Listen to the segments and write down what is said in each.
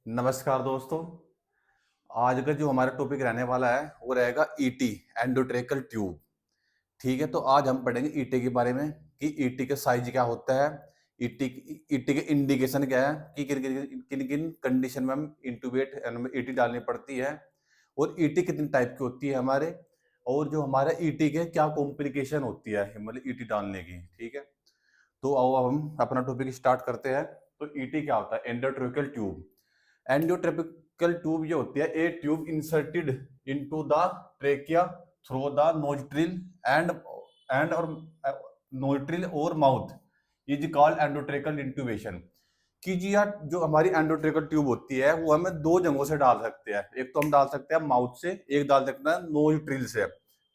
नमस्कार दोस्तों। आज का जो हमारा टॉपिक रहने वाला है वो रहेगा ईटी, एंडोट्रेकल ट्यूब। ठीक है, तो आज हम पढ़ेंगे ईटी के बारे में कि ईटी का साइज क्या होता है, ईटी ईटी के इंडिकेशन क्या है कि किन किन किन किन कंडीशन में हम इंटूबेट ईटी डालनी पड़ती है, और ईटी कितनी टाइप की होती है हमारे, और जो हमारा ईटी के क्या कॉम्प्लिकेशन होती है मतलब ईटी डालने की। ठीक है, तो आओ अब हम अपना टॉपिक स्टार्ट करते हैं। तो ईटी क्या होता है? एंडोट्रेकल ट्यूब। एंडोट्रेपिकल ट्यूब ये होती है ए tube inserted into the trachea through the nostril and और नोस्ट्रिल और माउथ इज कॉल्ड एंडोट्रेकल इंट्यूबेशन। कि जी यार, जो हमारी एंडोट्रेकल ट्यूब होती है वो हमें दो जगहों से डाल सकते हैं। एक तो हम डाल सकते हैं माउथ से, एक डाल सकते हैं नोस्ट्रिल से।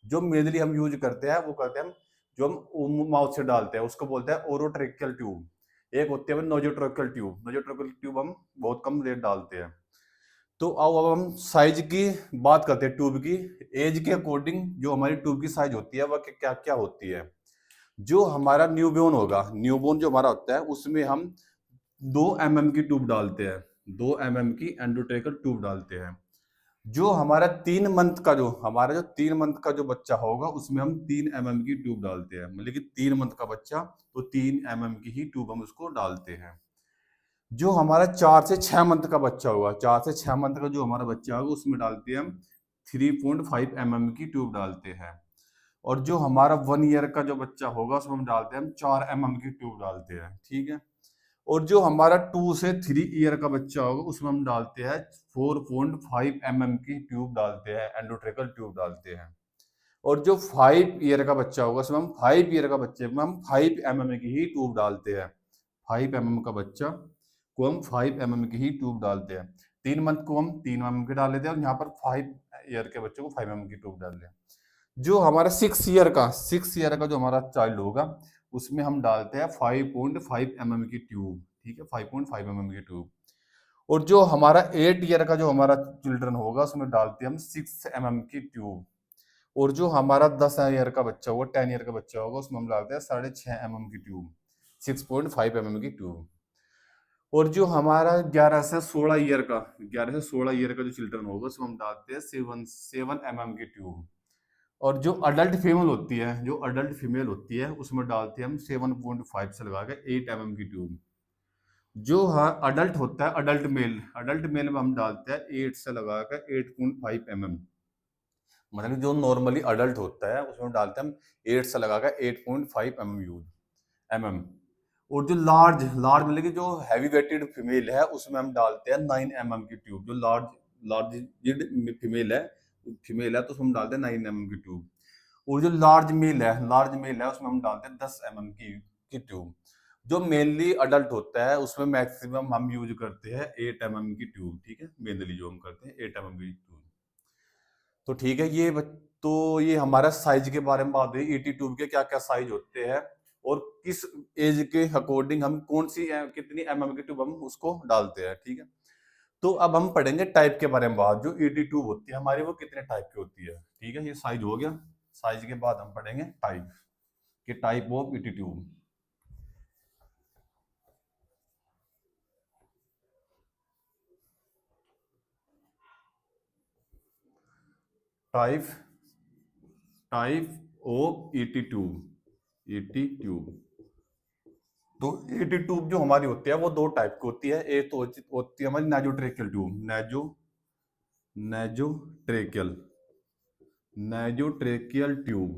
जो मेनली हम यूज करते हैं वो करते हैं हम, जो हम माउथ से डालते हैं उसको बोलते हैं ओरोट्रेकियल ट्यूब। एक होती है नोजोट्रोकल ट्यूब। नोजोट्रोकल ट्यूब हम बहुत कम रेट डालते हैं। तो आओ अब हम साइज की बात करते हैं ट्यूब की। एज के अकॉर्डिंग जो हमारी ट्यूब की साइज होती है वह क्या क्या होती है। जो हमारा न्यूबॉर्न होगा, न्यूबॉर्न जो हमारा होता है उसमें हम 2 mm की ट्यूब डालते हैं। 2 mm की एंडोट्रेकल ट्यूब डालते हैं। जो हमारा 3 मंथ का जो हमारा जो 3 मंथ का जो बच्चा होगा उसमें हम 3 mm की ट्यूब डालते हैं। मतलब कि 3 मंथ का बच्चा, तो 3 mm की ही ट्यूब हम उसको डालते हैं। जो हमारा 4 से 6 मंथ का बच्चा होगा, 4 से 6 मंथ का जो हमारा बच्चा होगा उसमें डालते हैं हम 3.5 mm की ट्यूब डालते हैं। और जो हमारा 1 ईयर का जो बच्चा होगा उसमें हम डालते हैं हम 4 mm की ट्यूब डालते हैं। ठीक है। और जो हमारा 2 से 3 ईयर का बच्चा होगा उसमें हम डालते हैं 4.5 mm की ट्यूब डालते हैं, एंडोट्रेकल ट्यूब डालते हैं। और जो 5 ईयर का बच्चा होगा उसमें हम 5 ईयर का बच्चे में हम 5 mm की ही ट्यूब डालते हैं। 5 mm का बच्चा को हम 5 mm की ही ट्यूब डालते हैं। 3 मंथ को हम 3 mm की डाल लेते हैं, और यहाँ पर 5 ईयर के बच्चे को 5 mm की ट्यूब डाल रहे हैं। जो हमारा 6 ईयर का जो हमारा चाइल्ड होगा उसमें हम डालते हैं 5.5 mm की ट्यूब। ठीक है, 5.5 mm की ट्यूब। और जो हमारा 8 ईयर का जो हमारा चिल्ड्रन होगा उसमें डालते हैं हम 6 mm की ट्यूब। और जो हमारा 10 ईयर का बच्चा होगा, 10 ईयर का बच्चा होगा उसमें हम डालते हैं 6.5 mm की ट्यूब, 6.5 mm की ट्यूब। और जो हमारा 11 से 16 ईयर का जो चिल्ड्रन होगा उसमें हम डालते हैं 7 mm की ट्यूब। और जो अडल्ट फीमेल होती है उसमें डालते हैं हम 7.5 से लगा के 8 mm की ट्यूब। जो हाँ अडल्ट होता है, अडल्ट मेल में हम डालते हैं 8 से लगा कर 8.5 mm। मतलब जो नॉर्मली अडल्ट होता है उसमें डालते हैं हम 8 से लगाकर 8.5 mm। और जो लार्ज लार्ज मतलब कि जो हैवी वेटेड फीमेल है उसमें हम डालते हैं 9 mm की ट्यूब। जो लार्ज लार्ज फीमेल है तो उसमें हम डालते हैं 9 mm की ट्यूब। और जो लार्ज मेल है उसमें हम डालते हैं 10 mm की ट्यूब। जो मेनली अडल्ट होता है उसमें मैक्सिमम हम यूज करते हैं 8 mm की ट्यूब। ठीक है, मेनली जो हम करते हैं 8 mm की ट्यूब। तो ठीक है, तो ये हमारा साइज के बारे में बात हुई, ईटी ट्यूब के क्या क्या साइज होते हैं, और किस एज के अकॉर्डिंग हम कौन सी कितनी की ट्यूब हम उसको डालते हैं। ठीक है, तो अब हम पढ़ेंगे टाइप के बारे में बात। जो ईटी ट्यूब होती है हमारी वो कितने टाइप की होती है। ठीक है, ये साइज हो गया। साइज के बाद हम पढ़ेंगे टाइप के, type of ET tube. Type type of ET tube. ET tube, तो ईटी ट्यूब जो हमारी होती है वो दो टाइप की होती है। एक तो होती है हमारी नाजोट्रेकियल ट्यूब, नेजोट्रेकियल नेजोट्रेकियल ट्यूब।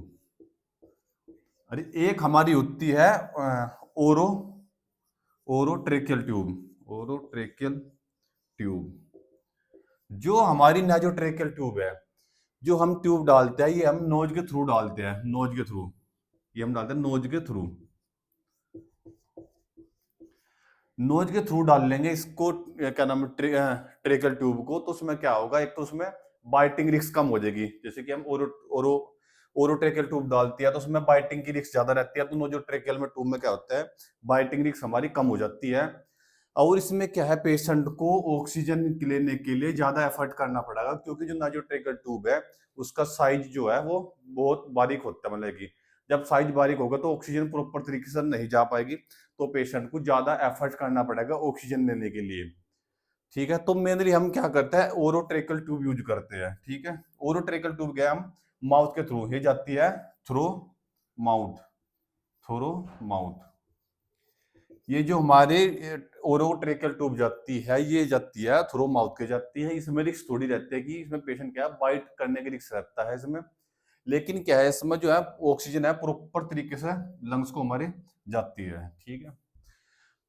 अरे एक हमारी होती है ओरो ओरोट्रेकियल ट्यूब। ओरोट्रेकियल ट्यूब, जो हमारी नेजोट्रेकियल ट्यूब है, जो हम ट्यूब डालते हैं ये हम नोज के थ्रू डालते हैं। नोज के थ्रू, ये हम डालते हैं नोज के थ्रू। नोज के थ्रू डाल लेंगे इसको, क्या नाम है, ट्रेकल ट्यूब को। तो उसमें क्या होगा, एक तो उसमें बाइटिंग रिस्क कम हो जाएगी। जैसे कि हम ओरो ओरोट्रेकल ट्यूब डालती है तो उसमें बाइटिंग की रिस्क ज्यादा रहती है। तो नोजो ट्रेकल में ट्यूब में क्या होता है, बाइटिंग रिस्क हमारी कम हो जाती है। और इसमें क्या है, पेशेंट को ऑक्सीजन लेने के लिए ज्यादा एफर्ट करना पड़ेगा, क्योंकि जो नाजोट्रेकल ट्यूब है उसका साइज जो है वो बहुत बारीक होता है। मतलब कि जब साइज बारीक होगा तो ऑक्सीजन प्रॉपर तरीके से नहीं जा पाएगी, तो पेशेंट को ज्यादा एफर्ट करना पड़ेगा ऑक्सीजन लेने के लिए। ठीक है। तो मेनली हम क्या करते हैं, ओरोट्रेकल ट्यूब यूज करते हैं। ठीक है, ओरोट्रेकल ट्यूब क्या, हम माउथ के थ्रू ही जाती है, थ्रू माउथ, थ्रू माउथ। ये जो हमारे ओरोट्रेकल ट्यूब जाती है, ये जाती है थ्रू माउथ के जाती है। इसमें रिस्क थोड़ी रहती है कि इसमें पेशेंट क्या है, बाइट करने के रिस्क रहता है इसमें। लेकिन क्या है, इसमें जो है ऑक्सीजन है प्रॉपर तरीके से लंग्स को हमारे जाती है। ठीक है,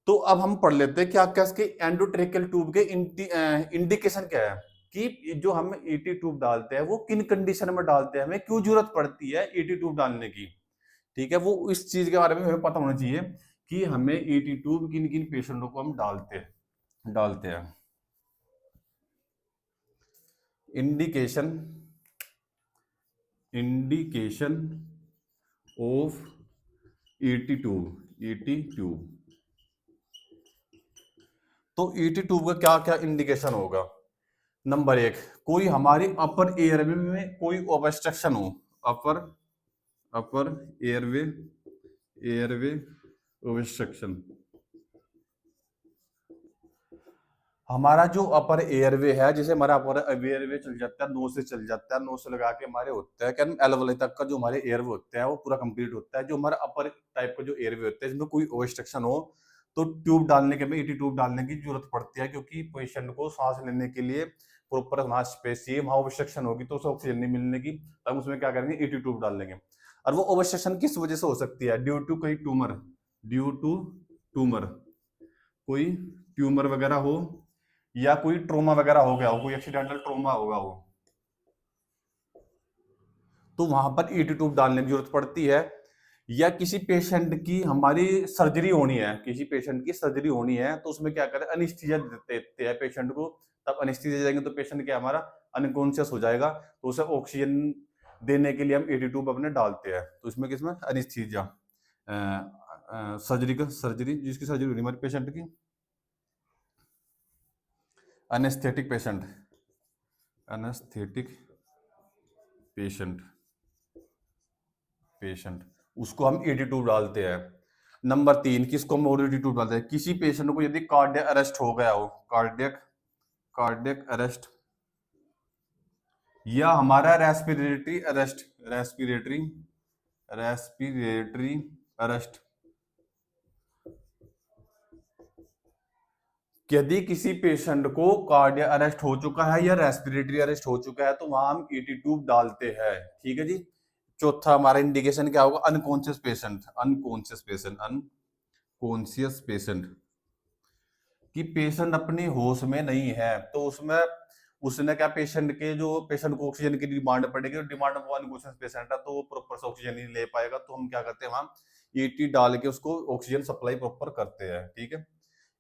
तो अब हम पढ़ लेते हैं क्या क्या इसके एंडोट्रेकल ट्यूब के इंडिकेशन क्या है, कि जो हम ईटी ट्यूब डालते हैं वो किन कंडीशन में डालते हैं, हमें क्यों जरूरत पड़ती है ईटी ट्यूब डालने की। ठीक है, वो इस चीज के बारे में हमें पता होना चाहिए कि हमें ईटी ट्यूब किन किन पेशेंटों को हम डालते हैं। Indication, indication of ET tube. तो ईटी ट्यूब का क्या क्या इंडिकेशन होगा। नंबर एक, कोई हमारी अपर एयरवे में कोई ऑब्स्ट्रक्शन हो, अपर अपर एयरवे, एयरवे ऑब्स्ट्रक्शन। हमारा जो अपर एयरवे है, जैसे हमारा अपर एयरवे चल जाता है, नोज से चल जाता है, नोज से लगा के हमारे होता है क्या, एल वाले तक का जो हमारे एयरवे होता है वो पूरा कंप्लीट होता है। जो हमारा अपर टाइप का जो एयरवे होता है, जिसमें कोई ऑब्स्ट्रक्शन हो, तो ट्यूब डालने के में ईटी ट्यूब डालने की जरूरत पड़ती है, क्योंकि पेशेंट को सांस लेने के लिए प्रॉपर वहां स्पेस चाहिए। वहां ऑब्स्ट्रक्शन होगी तो उसे ऑक्सीजन नहीं मिलने की, तब उसमें क्या करेंगे, ईटी ट्यूब डाल देंगे। और वो ऑब्स्ट्रक्शन किस वजह से हो सकती है, ड्यू टू कोई ट्यूमर, ड्यू टू ट्यूमर, कोई ट्यूमर वगैरह हो, या कोई ट्रोमा वगैरह हो गया हो, कोई एक्सीडेंटल ट्रोमा होगा हो, तो वहां पर ईटी ट्यूब डालने की जरूरत पड़ती है। या किसी पेशेंट की हमारी सर्जरी होनी है, किसी पेशेंट की सर्जरी होनी है, तो उसमें क्या करें, अनिस्थीसिया देते हैं पेशेंट को। तब अनिस्थीसिया देंगे तो पेशेंट क्या हमारा अनकॉन्शियस हो जाएगा, तो उसे ऑक्सीजन देने के लिए हम ईटी ट्यूब अपने डालते हैं। तो इसमें किसमें अनिस्थीसिया, सर्जरी का, सर्जरी जिसकी सर्जरी होनी हमारे पेशेंट की, anaesthetic patient, anaesthetic patient, patient उसको हम ईटी ट्यूब डालते हैं। नंबर तीन, किसको हम और ईटी ट्यूब डालते हैं, किसी पेशेंट को यदि कार्डियक अरेस्ट हो गया हो, कार्डियक, कार्डियक अरेस्ट, या हमारा respiratory arrest, respiratory, respiratory arrest. यदि किसी पेशेंट को कार्डियक अरेस्ट हो चुका है या रेस्पिरेटरी अरेस्ट हो चुका है, तो वहां हम ईटी ट्यूब डालते हैं। ठीक है जी। चौथा हमारा इंडिकेशन क्या होगा, unconscious patient, unconscious patient, unconscious patient, कि पेशेंट अपनी होश में नहीं है, तो उसमें उसने क्या, पेशेंट के जो पेशेंट को ऑक्सीजन की डिमांड पड़ेगी, डिमांड वो अनकॉन्शियस पेशेंट है, तो वो प्रॉपर से ऑक्सीजन नहीं ले पाएगा, तो हम क्या करते हैं, वहां ईटी डाल के उसको ऑक्सीजन सप्लाई प्रॉपर करते हैं। ठीक है,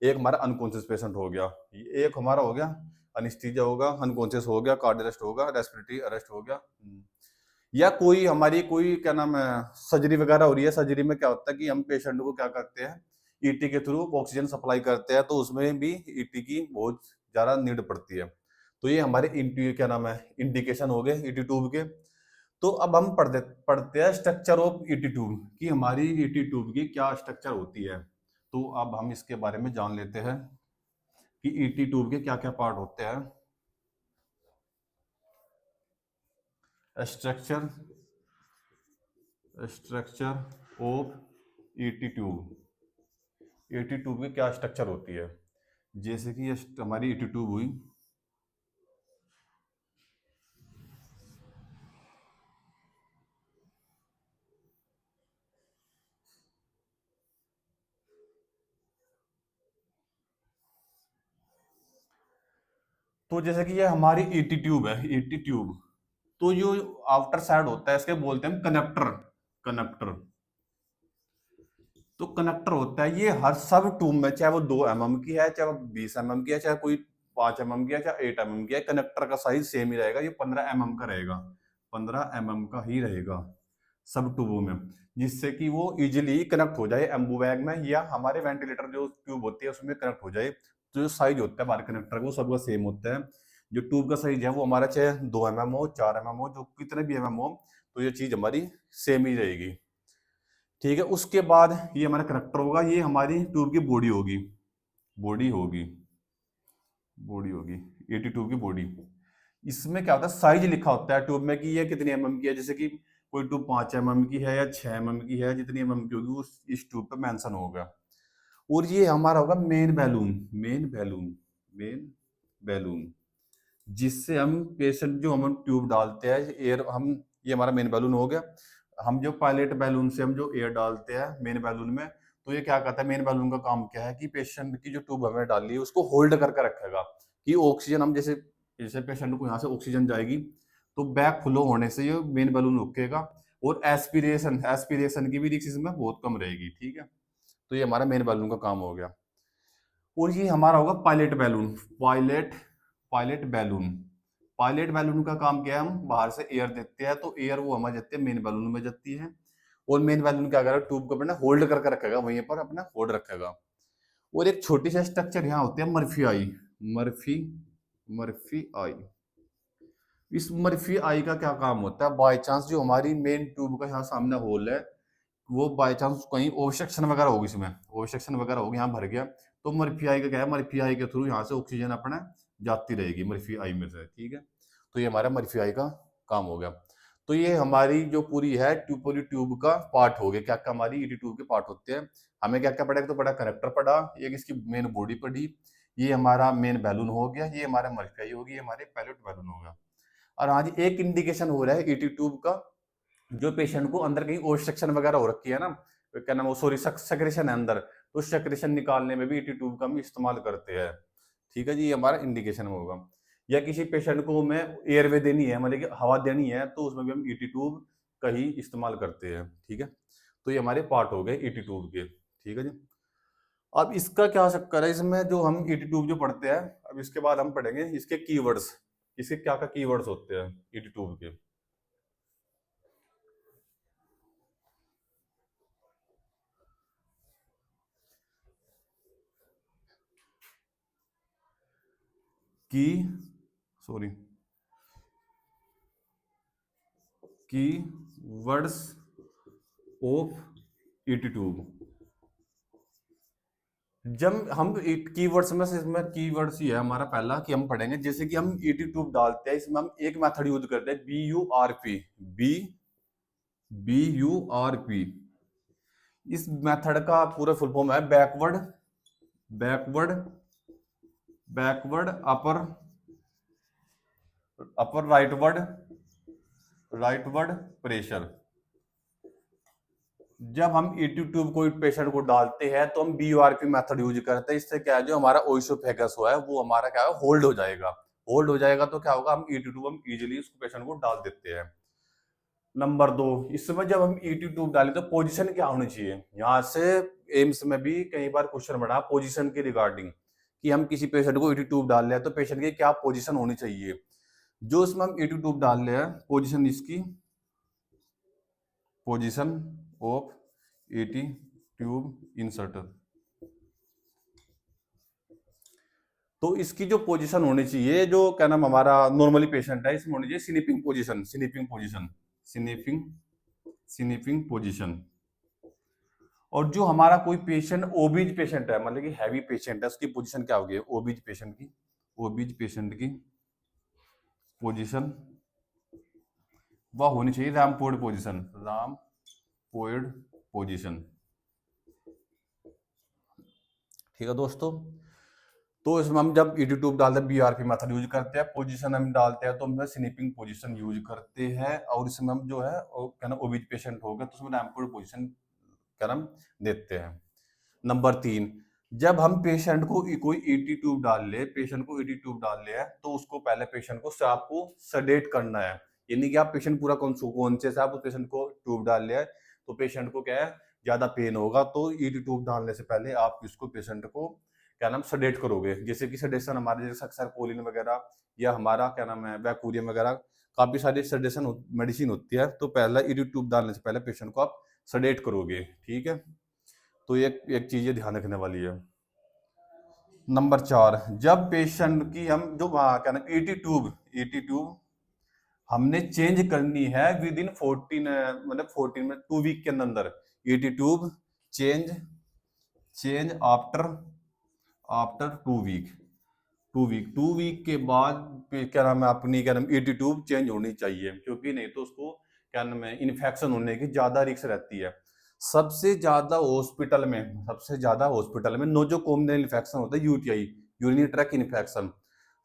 एक हमारा अनकॉन्शियस पेशेंट हो गया, एक हमारा हो गया अनिस्थीसिया होगा, अनकॉन्शियस हो गया, कार्डियक अरेस्ट होगा, रेस्पिरेटरी अरेस्ट हो गया। या कोई हमारी कोई क्या नाम है, सर्जरी वगैरह हो रही है, सर्जरी में क्या होता है कि हम पेशेंट को क्या करते हैं, ईटी के थ्रू ऑक्सीजन सप्लाई करते हैं, तो उसमें भी ईटी की बहुत ज्यादा नीड पड़ती है। तो ये हमारे क्या नाम है, इंडिकेशन हो गए ईटी ट्यूब के। तो अब हम पढ़ते हैं स्ट्रक्चर ऑफ ईटी ट्यूब, कि हमारी ईटी ट्यूब की क्या स्ट्रक्चर होती है। तो अब हम इसके बारे में जान लेते हैं कि ईटी ट्यूब के क्या क्या पार्ट होते हैं। Structure, structure of ET tube, ET tube की क्या स्ट्रक्चर होती है। जैसे कि ये हमारी ईटी ट्यूब हुई, तो जैसे कि ये हमारी ईटी ट्यूब है, ईटी ट्यूब, तो जो आउटर साइड होता है इसके बोलते हैं कनेक्टर, कनेक्टर। तो कनेक्टर होता है ये हर सब ट्यूब में, चाहे वो 2 mm की है, चाहे वो 20 mm की है, चाहे कोई 5 mm की है, चाहे 8 mm की है, कनेक्टर का साइज सेम ही रहेगा, ये 15 mm का रहेगा, 15 mm का ही रहेगा सब ट्यूबों में, जिससे कि वो इजिली कनेक्ट हो जाए एम्बू बैग में, या हमारे वेंटिलेटर जो ट्यूब होती है उसमें कनेक्ट हो जाए। तो जो साइज होता है हमारे कनेक्टर का वो सबका सेम होता है। जो ट्यूब का साइज है वो हमारा चाहे 2 mm हो, 4 mm हो, जो कितने भी mm हो, तो ये चीज हमारी सेम ही रहेगी। ठीक है, उसके बाद ये हमारा कनेक्टर होगा, ये हमारी ट्यूब की बॉडी होगी, बॉडी होगी, बॉडी होगी, ईटी ट्यूब की बॉडी। इसमें क्या होता है, साइज लिखा होता है ट्यूब में कि ये कितनी एमएम की है, जैसे कि कोई ट्यूब 5 एमएम की है या 6 एमएम की है, जितनी एमएम की होगी उस इस ट्यूब पे मेंशन होगा। और ये हमारा होगा main balloon, main balloon, main balloon, जिससे हम पेशेंट जो हम ट्यूब डालते हैं एयर, हम ये हमारा मेन बैलून हो गया। हम जो पायलट बैलून से हम जो एयर डालते हैं मेन बैलून में, तो ये क्या करता है, मेन बैलून का काम क्या है कि पेशेंट की जो ट्यूब हमें डाली है उसको होल्ड करके रखेगा, कि ऑक्सीजन हम जैसे जैसे पेशेंट को यहाँ से ऑक्सीजन जाएगी तो बैक फ्लो होने से ये मेन बैलून रुकेगा, और एस्पिरेशन एस्पिरेशन की भी रिस्क इसमें बहुत कम रहेगी। ठीक है, तो ये हमारा मेन बैलून का काम हो गया। और ये हमारा होगा pilot balloon, pilot pilot balloon. Pilot balloon का काम क्या है, हम बाहर से एयर देते हैं तो एयर वो हमारे जाती है मेन बैलून में जाती है, और मेन बैलून क्या करेगा, ट्यूब को अपना होल्ड करके रखेगा, वहीं पर अपना होल्ड रखेगा। और एक छोटी सी स्ट्रक्चर यहाँ होती है मर्फी आई, मर्फी मर्फी आई। इस मर्फी आई का क्या काम होता है, बाय चांस जो हमारी मेन ट्यूब का यहाँ सामने होल है, वो बाय चांस कहीं ओवरसेक्शन वगैरह होगी, इसमें ओवरसेक्शन वगैरह होगी, यहाँ भर गया, तो मर्फी आई का क्या है, मर्फी आई के थ्रू यहाँ से ऑक्सीजन अपना जाती रहेगी मर्फी आई में से। ठीक है, तो ये हमारा मर्फी आई का काम हो गया। तो ये हमारी जो पूरी है पूरी ट्यूब का पार्ट हो गया, क्या क्या हमारी ईटी ट्यूब के पार्ट होते हैं। हमें क्या क्या पढ़ा, तो पढ़ा कनेक्टर पढ़ा, एक इसकी मेन बॉडी पढ़ी, ये हमारा मेन बैलून हो गया, ये हमारा मर्फी आई होगी, ये हमारे पायलट बैलून होगा। और आज एक इंडिकेशन हो रहा है ईटी ट्यूब का, जो पेशेंट को अंदर कहीं ओब्स्ट्रक्शन वगैरह हो रखी है ना, क्या नाम, सॉरी सेक्रेशन है अंदर, तो सेक्रेशन निकालने में भी ईटी ट्यूब का हम इस्तेमाल करते हैं। ठीक है जी, ये हमारा इंडिकेशन होगा। या किसी पेशेंट को हमें एयरवे देनी है, मतलब कि हवा देनी है, तो उसमें भी हम ईटी ट्यूब का ही इस्तेमाल करते हैं। ठीक है, तो ये हमारे पार्ट हो गए ईटी ट्यूब के। ठीक है जी, अब इसका क्या चक्कर है, इसमें जो हम ईटी ट्यूब जो पढ़ते हैं, अब इसके बाद हम पढ़ेंगे इसके कीवर्ड्स, इसके क्या क्या कीवर्ड्स होते हैं ईटी ट्यूब के। की सॉरी की वर्ड्स ऑफ ईटी ट्यूब। जब हम कीवर्ड्स में से, इसमें कीवर्ड्स ही है हमारा पहला कि हम पढ़ेंगे, जैसे कि हम ईटी ट्यूब डालते हैं, इसमें हम एक मेथड यूज करते हैं, BURP, बी BURP। इस मेथड का पूरा फुल फॉर्म है बैकवर्ड बैकवर्ड बैकवर्ड अपर अपर राइटवर्ड प्रेशर। जब हम ईटी ट्यूब को पेशेंट को डालते हैं तो हम BURP मेथड यूज करते हैं। इससे क्या है, जो हमारा ओइसोफेगस है वो हमारा क्या है, होल्ड हो जाएगा। होल्ड हो जाएगा तो क्या होगा, हम ईटी ट्यूब हम इजीली उस पेशेंट को डाल देते हैं। नंबर 2, इस समय जब हम ईटी ट्यूब डालें तो पोजीशन क्या होनी चाहिए। यहाँ से एम्स में भी कई बार क्वेश्चन बना पोजीशन के रिगार्डिंग, कि हम किसी पेशेंट को ईटी ट्यूब डाल रहे हैं तो पेशेंट की क्या पोजीशन होनी चाहिए। जो इसमें हम ईटी ट्यूब डाल रहे हैं, पोजीशन इसकी, position of ET tube inserter, तो इसकी जो पोजीशन होनी चाहिए, जो क्या नाम हमारा नॉर्मली पेशेंट है, इसमें होनी चाहिए स्नीपिंग पोजीशन, स्नीपिंग पोजीशन, स्नीपिंग स्नीपिंग पोजीशन। और जो हमारा कोई पेशेंट ओबीज पेशेंट है, मतलब कि हैवी पेशेंट है, उसकी पोजीशन क्या होगी, ओबीज पेशेंट की, ओबीज पेशेंट की पोजीशन वह होनी चाहिए रैमपोर्ड पोजीशन, रैमपोर्ड पोजीशन। ठीक है दोस्तों, तो इसमें हम जब ईटी ट्यूब डालते हैं BRP मेथड यूज करते हैं, पोजीशन हम डालते हैं तो हम स्नीपिंग पोजीशन यूज करते हैं, और इसमें हम जो है क्या नाम ओबीज पेशेंट हो गया तो उसमें रैमपोर्ड पोजीशन क्या नाम देते हैं। नंबर 3, जब हम पेशेंट को कोई ईटी ट्यूब डाल ले, पेशेंट को ईटी ट्यूब डाल ले तो उसको पहले पेशेंट को आपको सडेट करना है, यानी कि आप पेशेंट पूरा कॉन्शियस है, आप उस पेशेंट को ट्यूब डाल ले तो पेशेंट को क्या है, ज्यादा पेन होगा, तो ईटी ट्यूब डालने से पहले आप इसको पेशेंट को क्या नाम सडेट करोगे। जैसे कि सडेशन हमारे जैसे सक्सरकोलिन वगैरह, या हमारा क्या नाम है वैकूरियम वगैरह, काफी सारी सडेशन मेडिसिन होती है, तो पहला ईटी ट्यूब डालने से पहले पेशेंट को आप सडेट करोगे। ठीक है, तो एक चीज ये ध्यान रखने वाली है। नंबर 4, जब पेशेंट की हम जो क्या नाम ईटी ट्यूब हमने चेंज करनी है विद इन 14 मतलब 14 में 2 वीक के अंदर, ET tube change after 2 week. 2 week के बाद क्या नाम है अपनी क्या नाम ईटी ट्यूब चेंज होनी चाहिए, क्योंकि नहीं तो उसको क्या नाम है इन्फेक्शन होने की ज्यादा रिस्क रहती है। सबसे ज्यादा हॉस्पिटल में नोजोकोमियल इन्फेक्शन होता है, UTI, urinary track infection.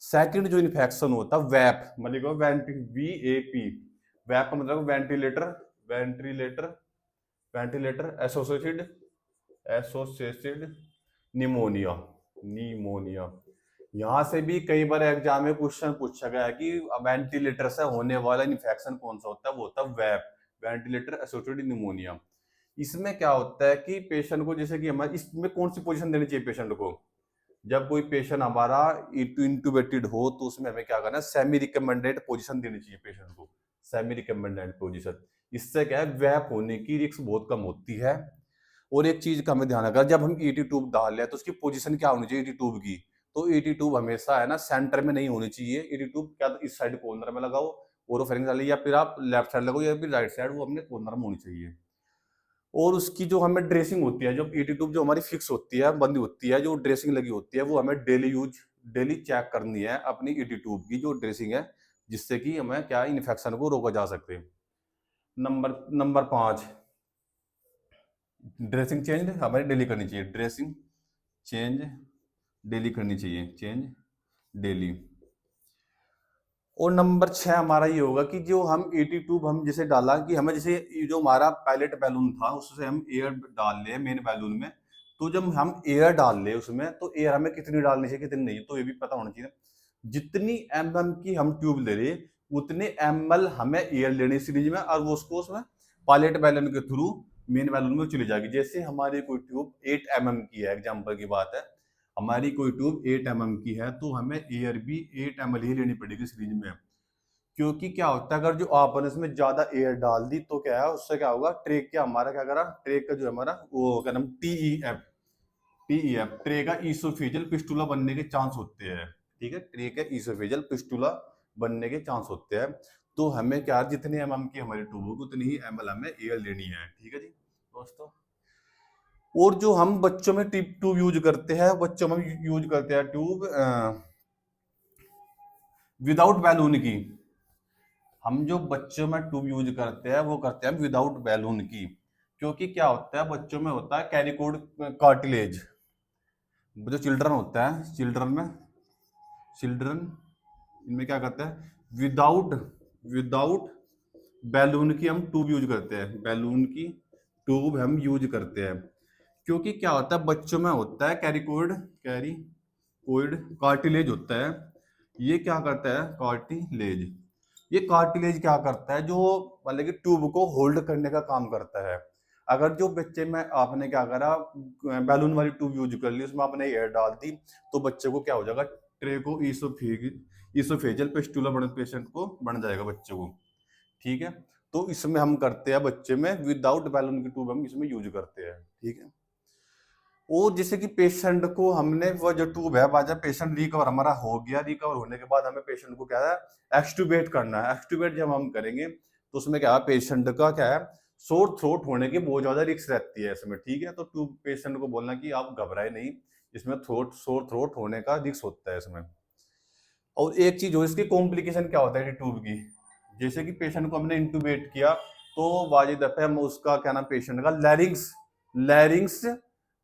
Second जो इन्फेक्शन होता है वैप, मतलब VAP, वैप का मतलब ventilator, ventilator ventilator associated pneumonia, pneumonia. यहाँ से भी कई बार एग्जाम में क्वेश्चन पूछा गया है कि वेंटिलेटर से होने वाला इन्फेक्शन कौन सा होता है, वो होता है वेप, वेंटिलेटर एसोसिएटेड निमोनिया। इसमें क्या होता है कि पेशेंट को, जैसे कि हमारे इसमें कौन सी पोजीशन देनी चाहिए पेशेंट को, जब कोई पेशेंट हमारा इंटूबेटेड हो तो उसमें हमें क्या करना है, सेमी रिकमेंडेड पोजीशन देनी चाहिए पेशेंट को, सेमी रिकमेंडेड पोजीशन। इससे क्या है, वैप होने की रिस्क बहुत कम होती है। और एक चीज का हमें ध्यान रखना, जब हम ईटी ट्यूब डाल रहे हैं तो उसकी पोजीशन क्या होनी चाहिए ईटी ट्यूब की, तो ईटी ट्यूब हमेशा है ना सेंटर में नहीं होनी चाहिए। ईटी ट्यूब क्या तो इस साइड कॉर्नर में लगाओ ओरोफेरिंक्स वाली, या फिर आप लेफ्ट साइड लगाओ, या फिर राइट साइड, वो अपने कॉर्नर में होनी चाहिए। और उसकी जो हमें ड्रेसिंग होती है, जो ईटी ट्यूब जो हमारी फिक्स होती है, बंदी होती है, जो ड्रेसिंग लगी होती है, वो हमें डेली चेक करनी है अपनी ईटी ट्यूब की जो ड्रेसिंग है, जिससे कि हमें क्या इन्फेक्शन को रोका जा सके। नंबर 5, ड्रेसिंग चेंज हमें डेली करनी चाहिए, ड्रेसिंग चेंज डेली करनी चाहिए, चेंज डेली। और नंबर 6 हमारा ये होगा कि जो हम ईटी ट्यूब हम जैसे डाला कि हमें जैसे ये जो हमारा पायलट बैलून था उससे हम एयर डाल ले मेन बैलून में, तो जब हम एयर डाल ले उसमें तो एयर हमें कितनी डालनी चाहिए कितनी नहीं, तो ये भी पता होना चाहिए। जितनी की हम ट्यूब ले रहे उतने हमें एयर लेनी सीरीज में, और वो उसको उसमें पायलट बैलून के थ्रू मेन बैलून में चली जाएगी। जैसे हमारी कोई ट्यूब 8 की है, एग्जाम्पल की बात है, हमारी कोई ट्यूब 8 की है, तो हमें एयर भी 8 ही लेनी पड़ेगी सीरीज में। क्योंकि क्या होता है, अगर जो आपने इसमें ज्यादा एयर डाल दी तो क्या है, उससे क्या होगा, ट्रेक क्या हमारा क्या करा, ट्रेक का जो हमारा वो क्या नाम टीईएफ ट्रे का ईसोफेजियल पिस्टुला बनने के चांस होते हैं। ठीक है, ट्रे का ईसोफेजियल पिस्टुला बनने के चांस होते हैं। तो हमें क्या, जितने की हमारी ट्यूब होगी उतनी ही हमें एयर लेनी है। ठीक है जी दोस्तों। और जो हम बच्चों में ट्यूब यूज करते हैं, बच्चों में यूज करते हैं ट्यूब विदाउट बैलून की। हम जो बच्चों में ट्यूब यूज करते हैं वो करते हैं विदाउट बैलून की, क्योंकि क्या होता है बच्चों में होता है कैरिकोड कार्टिलेज। जो चिल्ड्रन होता है, चिल्ड्रन इनमें क्या करते हैं, विदाउट विदाउट बैलून की हम ट्यूब यूज करते हैं, बैलून की ट्यूब हम यूज करते हैं। क्योंकि क्या होता है बच्चों में होता है कैरिकोइड कार्टिलेज होता है। ये क्या करता है, कार्टिलेज, ये कार्टिलेज क्या करता है, जो मतलब कि ट्यूब को होल्ड करने का काम करता है। अगर जो बच्चे में आपने क्या करा, बैलून वाली ट्यूब यूज कर ली, उसमें आपने एयर डाल दी, तो बच्चे को क्या हो जाएगा, ट्रेको ईसोफेजियल पिस्टुला बन पेशेंट को बन जाएगा बच्चे को। ठीक है, तो इसमें हम करते हैं बच्चे में विदाउट बैलून की ट्यूब हम इसमें यूज करते हैं। ठीक है, और जैसे कि पेशेंट को हमने वो जो ट्यूब है, जब पेशेंट रिकवर हमारा हो गया, रिकवर होने के बाद हमें पेशेंट को क्या है, एक्सट्यूबेट करना है। एक्सट्यूबेट जब हम करेंगे तो उसमें क्या है, पेशेंट का क्या है, सोर थ्रोट होने की बहुत ज्यादा रिस्क रहती है इसमें। ठीक है, तो ट्यूब पेशेंट को बोलना कि आप घबराए नहीं, इसमें सोर थ्रोट होने का रिस्क होता है इसमें। और एक चीज हो, इसकी कॉम्प्लिकेशन क्या होता है ट्यूब की, जैसे कि पेशेंट को हमने इंटूबेट किया तो वाजिब दफे हम उसका क्या नाम, पेशेंट का लैरिंग्स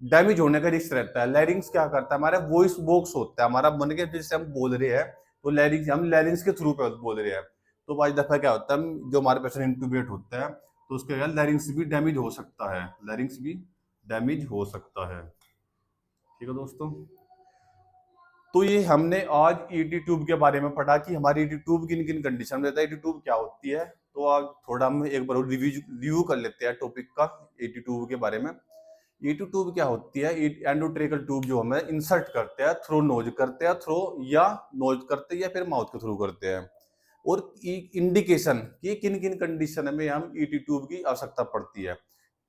डैमेज होने का रिस्क रहता है। लैरिंग्स क्या करता है, हमारा वॉइस बॉक्स होता है हमारा, मन के जिससे हम बोल रहे हैं, तो लैरिंग्स के थ्रू पे बोल रहे हैं। तो वाजिब दफा क्या होता है, जो हमारे पेशेंट इंटूबेट होता है तो उसके क्या लैरिंग्स भी डैमेज हो सकता है, लैरिंग्स भी डैमेज हो सकता है। ठीक है दोस्तों, तो ये हमने आज ईटी ट्यूब के बारे में पढ़ा कि हमारी ईटी ट्यूब किन किन कंडीशन में रहता है, ईटी ट्यूब क्या होती है। तो आज थोड़ा हम एक बार रिव्यू कर लेते हैं टॉपिक का, ईटी ट्यूब के बारे में। ईटी ट्यूब क्या होती है, एंडोट्रेकल ट्यूब जो हमें इंसर्ट करते हैं, थ्रो नोज करते हैं, थ्रो या नोज करते हैं या फिर माउथ के थ्रू करते हैं। और इंडिकेशन कि किन किन कंडीशन में हम ईटी ट्यूब की आवश्यकता पड़ती है,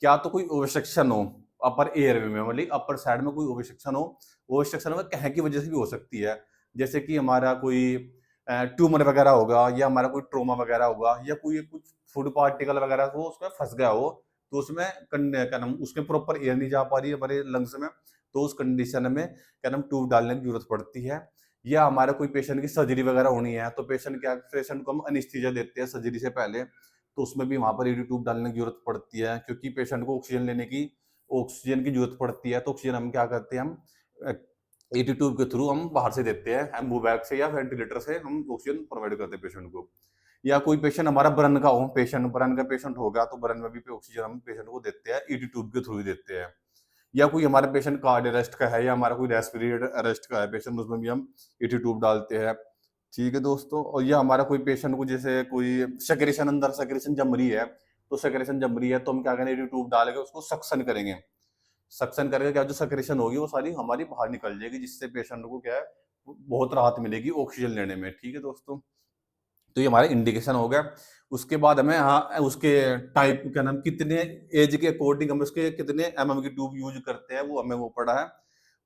क्या तो कोई ओवरसेक्शन हो अपर एयर में, मतलब अपर साइड में कोई ओवरसेक्शन हो, ओवरसेक्शन में कहीं की वजह से भी हो सकती है, जैसे कि हमारा कोई ट्यूमर वगैरह होगा, या हमारा कोई ट्रोमा वगैरह होगा, या कोई कुछ फूड पार्टिकल वगैरह वो उसमें फंस गया हो, तो उसमें क्या नाम, उसमें प्रॉपर एयर नहीं जा पा रही है हमारे लंग्स में, तो उस कंडीशन में क्या नाम ट्यूब डालने की जरूरत पड़ती है। या हमारा कोई पेशेंट की सर्जरी वगैरह होनी है तो पेशेंट को हम एनेस्थीसिया देते हैं सर्जरी से पहले, तो उसमें भी वहाँ पर ईडी ट्यूब डालने की जरूरत पड़ती है, क्योंकि पेशेंट को ऑक्सीजन की जरूरत पड़ती है। तो ऑक्सीजन हम क्या करते हैं, हम ईडी ट्यूब के थ्रू हम बाहर से देते हैं, एम्बू बैग से या वेंटिलेटर से हम ऑक्सीजन प्रोवाइड करते हैं पेशेंट को। या कोई पेशेंट हमारा बर्न का हो, बर्न का पेशेंट होगा तो बर्न में भी ऑक्सीजन हम पेशेंट को देते हैं, ईडी ट्यूब के थ्रू ही देते हैं। या कोई हमारा पेशेंट कार्ड अरेस्ट का है या हमारा कोई रेस्पिरेटरी अरेस्ट का है पेशेंट, उसमें भी हम ईटी ट्यूब डालते हैं। ठीक है दोस्तों, और या हमारा कोई पेशेंट को जैसे कोई सेक्रेशन अंदर सेक्रेशन जम रही है, तो सेक्रेशन जम रही है तो हम क्या करेंगे, ईटी ट्यूब डाल के उसको सक्शन करेंगे। सक्शन करके क्या जो सेक्रेशन होगी वो सारी हमारी बाहर निकल जाएगी, जिससे पेशेंट को क्या है बहुत राहत मिलेगी ऑक्सीजन लेने में। ठीक है दोस्तों, तो ये हमारा इंडिकेशन हो गया। उसके बाद हमें हाँ उसके टाइप क्या नाम कितने एज के अकॉर्डिंग हम उसके कितने एमएम की ट्यूब यूज करते हैं वो हमें वो पड़ा है।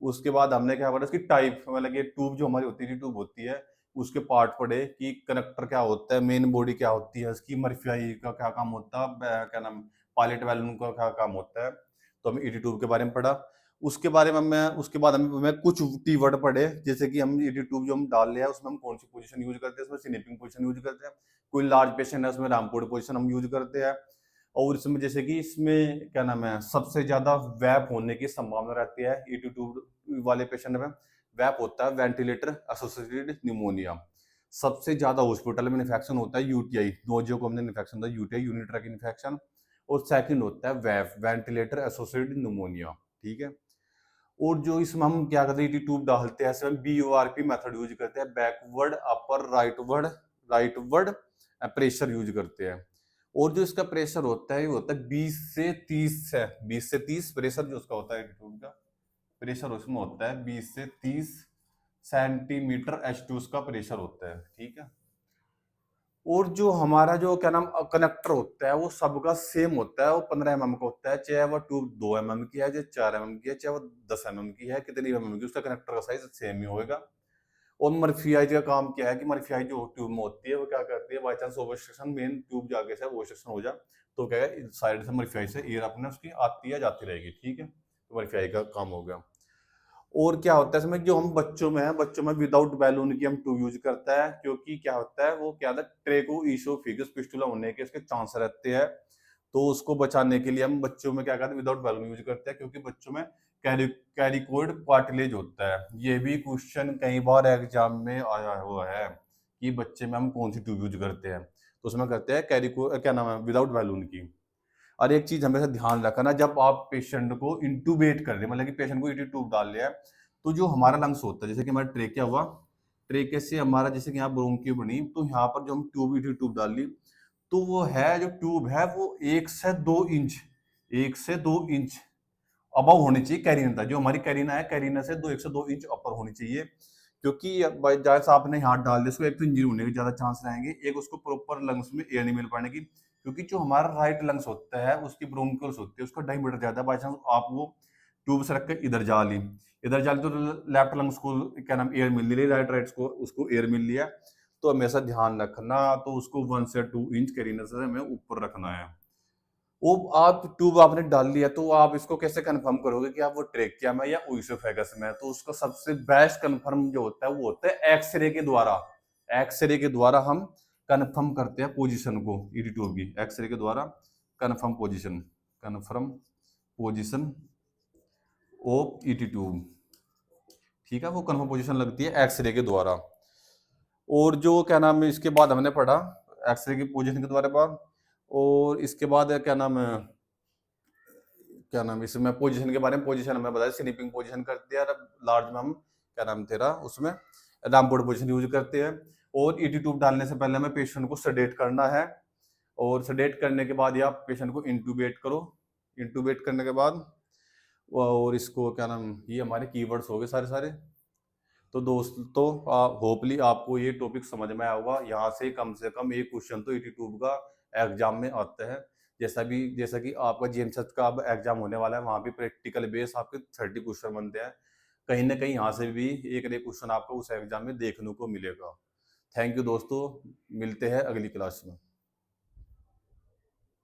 उसके बाद हमने क्या पढ़ा उसकी टाइप, मतलब कि ट्यूब जो हमारी होती है ट्यूब होती है उसके पार्ट पढ़े कि कनेक्टर क्या होता है, मेन बॉडी क्या होती है उसकी, मर्फियाई का क्या काम होता है, क्या नाम पायलट वैल्यूम का क्या काम होता है। तो हमें ईटी ट्यूब के बारे में पढ़ा। उसके बारे में मैं उसके बाद हमें कुछ कीवर्ड पढ़े, जैसे कि हम ईटी ट्यूब जो हम डाल रहे हैं उसमें हम कौन सी पोजीशन यूज करते हैं, उसमें स्निपिंग पोजीशन यूज करते हैं, कोई लार्ज पेशेंट है उसमें रामपुर पोजीशन हम यूज करते हैं। और इसमें जैसे कि इसमें क्या नाम है सबसे ज्यादा वैप होने की संभावना रहती है ईटी ट्यूब वाले पेशेंट में। वैप होता है वेंटिलेटर एसोसिएटेड न्यूमोनिया। सबसे ज्यादा हॉस्पिटल में इन्फेक्शन होता है यूटीआई, नोजियोकॉमिनल इन्फेक्शन होता है यूटीआई, यूनिट्रैक इन्फेक्शन। और सेकंड होता है वैप वेंटिलेटर एसोसिएटेड न्यूमोनिया। ठीक है, और जो इसमें हम क्या करते हैं ट्यूब डालते हैं ऐसे हम बीओआरपी मेथड यूज करते हैं, बैकवर्ड अपर राइटवर्ड प्रेशर यूज करते हैं। और जो इसका प्रेशर होता है ये होता है 20 से 30 है, 20 से 30 प्रेशर जो उसका होता है ट्यूब का प्रेशर उसमें होता है 20 से 30 सेंटीमीटर H2 उसका प्रेशर होता है। ठीक है, और जो हमारा जो क्या नाम कनेक्टर होता है वो सबका सेम होता है, वो 15 mm का होता है, चाहे वो ट्यूब 2 mm की है, चाहे 4 mm की है, चाहे वो 10 mm की है, कितनी mm की उसका कनेक्टर का साइज सेम ही होगा। और मर्फियाई का काम क्या है कि मर्फियाई जो ट्यूब में होती है वो क्या करती है, बाई चांस ओवरस्ट्रक्शन मेन ट्यूब जाके से ओवरस्ट्रक्शन हो जाए तो क्या है साइड से मर्फियाई से एयर अपने उसकी आती है जाती रहेगी। ठीक है, तो मर्फियाई का काम हो गया। और क्या होता है इसमें जो हम बच्चों में है, बच्चों में विदाउट बैलून की हम ट्यूब यूज करता है, क्योंकि क्या होता है वो क्या होता है ट्रेको ईसोफेगस फिस्टुला होने के इसके चांस रहते हैं। तो उसको बचाने के लिए हम बच्चों में क्या करते हैं विदाउट बैलून यूज करते हैं, क्योंकि बच्चों में कैरिकोइड कार्टिलेज होता है। ये भी क्वेश्चन कई बार एग्जाम में आया हुआ है कि बच्चे में हम कौन सी ट्यूब यूज करते हैं, तो उसमें करते हैं कैरिको क्या नाम है विदाउट बैलून की। और एक चीज हमेशा ध्यान रखना, जब आप पेशेंट को इंटूबेट कर रहे हैं, मतलब कि पेशेंट को ईटी ट्यूब डाल लिया है, तो जो हमारा लंग्स होता है जैसे कि हमारा ट्रेकिया हुआ, ट्रेके से हमारा जैसे कि यहाँ ब्रोंकी बनी, तो यहाँ पर जो हम ट्यूब ईटी ट्यूब डाल ली तो वो है जो ट्यूब है वो 1 से 2 इंच अबव होनी चाहिए कैरिना, जो हमारी कैरिना है कैरिना से 1 से 2 इंच अपर होनी चाहिए। क्योंकि बाई चांस आपने हाथ डाल दिया उसको, एक तो इंजरी होने के ज्यादा चांस रहेंगे, एक उसको प्रॉपर लंग्स में एयर नहीं मिल पाने की, क्योंकि जो हमारा राइट लंग्स होता है उसकी ब्रोंकियल्स होती है उसका डायमीटर ज्यादा है। बाई चांस आप वो ट्यूब से रख कर इधर जा ली तो लेफ्ट लंग्स को क्या नाम एयर मिल रही, राइट राइट को उसको एयर मिल लिया। तो हमेशा ध्यान रखना, तो उसको 1 से 2 इंच कैरिना से हमें ऊपर रखना है। वो आप ट्यूब आपने डाल लिया तो आप इसको कैसे कंफर्म करोगे कि आप वो ट्रेकिया में या ओइसोफेगस में है? तो उसका सबसे बेस्ट कंफर्म जो होता है वो होता है एक्सरे के द्वारा। एक्सरे के द्वारा हम कंफर्म करते हैं पोजीशन को ईडी ट्यूब की, एक्सरे के द्वारा confirm position of ET tube. ठीक है, वो कंफर्म पोजीशन लगती है एक्सरे के द्वारा। और जो क्या नाम है इसके बाद हमने पढ़ा एक्सरे की पोजीशन के द्वारा बाद, और इसके बाद क्या नाम इसमें पोजीशन के बारे में, पोजीशन हमें बताया स्लीपिंग पोजीशन करते हैं, लार्ज में हम क्या नाम तेरा उसमें रामबोर्ड पोजीशन यूज करते हैं। और ईटी ट्यूब डालने से पहले हमें पेशेंट को सेडेट करना है, और सेडेट करने के बाद या पेशेंट को इंटूबेट करो, इंटूबेट करने के बाद और इसको क्या नाम ये हमारे कीवर्ड्स हो गए सारे सारे। तो दोस्तों होपली आपको ये टॉपिक समझ में आया होगा, यहाँ से कम एक क्वेश्चन तो ईटी ट्यूब का एग्जाम में आता है। जैसा कि आपका जीएमसेट का अब एग्जाम होने वाला है, वहाँ भी प्रैक्टिकल बेस आपके 30 क्वेश्चन बनते हैं, कहीं ना कहीं यहाँ से भी एक एक क्वेश्चन आपको उस एग्जाम में देखने को मिलेगा। थैंक यू दोस्तों, मिलते हैं अगली क्लास में।